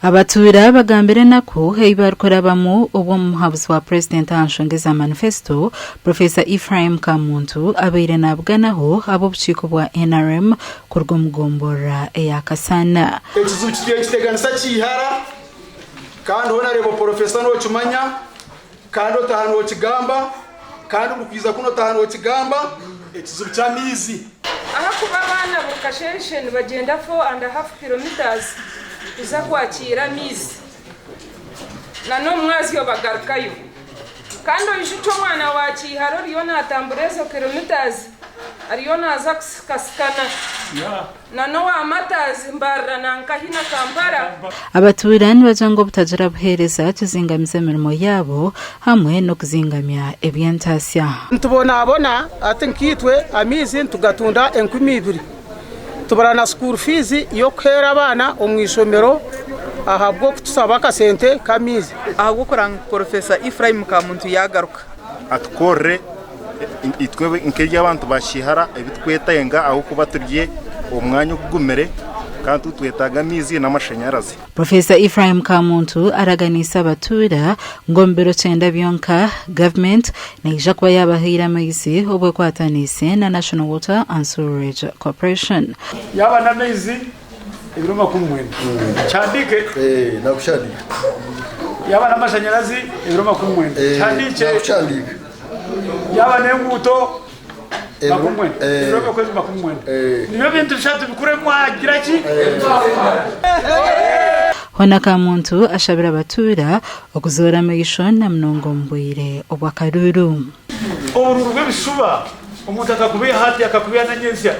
Abatura bagambire nako Eibura korabamu obwo muhabuzi wa President anshongeza manifesto Professor Ephraim Kamuntu abeire nabwanaho abo buciko bwa NRM kurwo mugombora eyakasana ekizu kiteganisa Kyeihara kandi honarebo Professor no chumanya kandi otahano kigamba kandi mukwiza kuno tahano kigamba ekizu ky'amaizi aha kuba abana bukashenshen bagenda 4.5 kilometers iza kwakira amaizi nano mwazi yo bagarukayo kandi ijito mwana wa Kyeihara riyo natamburezo kilometers ariyo naza kaskana nano wa matazi Mbarara nankahina Kampala. Abaturani bajango butajira buhereza tuzingamiza imirimo yabo hamwe no kuzingamya ebyentasya ntubona ati nkitwe amizi tugatunda 12,000 tubarana school fees yo kwera abana omwisomero ahabwo kutusaba kasente kamizi ahubwo koranga Professor Ephraim Kamuntu yagaruka atkore itwe nk'irya abantu bashihara ebitwetenga aho kuba turye umwanya ugumere kandi twetaga mizi n'amashanyarazi. Professor Ephraim Kamuntu araganisa abatura ngombero cyenda byonka government neja kwa yabahira amaizi obwe kwatanise na National Water and Sewerage Corporation. Yaba na maizi ibiroma kumwene cyandike nakushadika yaba na mashanyarazi ibiroma kumwene cyandike nakushadika yaba nembuto bakumwene ibiroma kwezi bakumwene niyo bintu shatu bikure mwagira ki Hona Kamuntu ashabira abatura okuzora amayisho na mnongombwire obwakaruru oruru rw'ibishuba umuntu akakubiye hati akakubiye na nyezya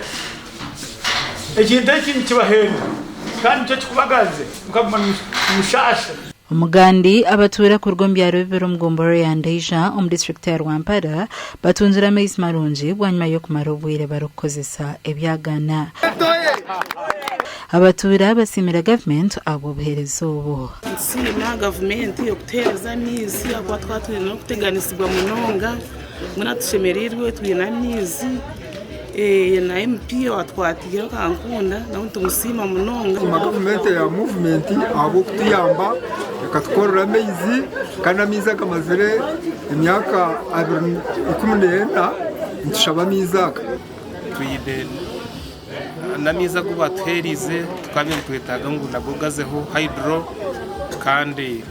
ekindi kibahera kandi cyo kikubagaze mukaguma mushasha. Umugandi abatura kurwo mbyaro bibero mugomboro ya Ndeja district ya Rwampara batunzira amaizi marungi bwanyuma yo kumara ubwire barukozesa ebyagana abatura basimira government abo buherezo bo nsima government yo kutereza amaizi akwa twatwe no kuteganisibwa munonga muna tushemerirwe twina amaizi na MP watwatira kankunda na utumusima munonga government ya movement abo kutiyamba katukorera amaizi kandi amaizi akamazire imyaka 2019 ntushaba amaizi twide namiza kubaterize tukabye twetaga ngo nagogazeho hydro kandi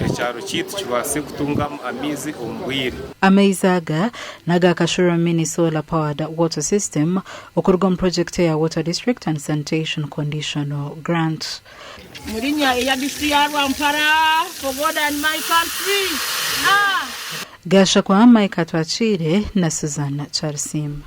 ecyaro kitu kibase kutunga amizi ombwire amaizaga naga kashura mini solar powered water system okurwa project ya water district and sanitation conditional grant murinya ya district ya Rwampara for God and my country gasha kwa Mike Atwachire na Susanna Charsim.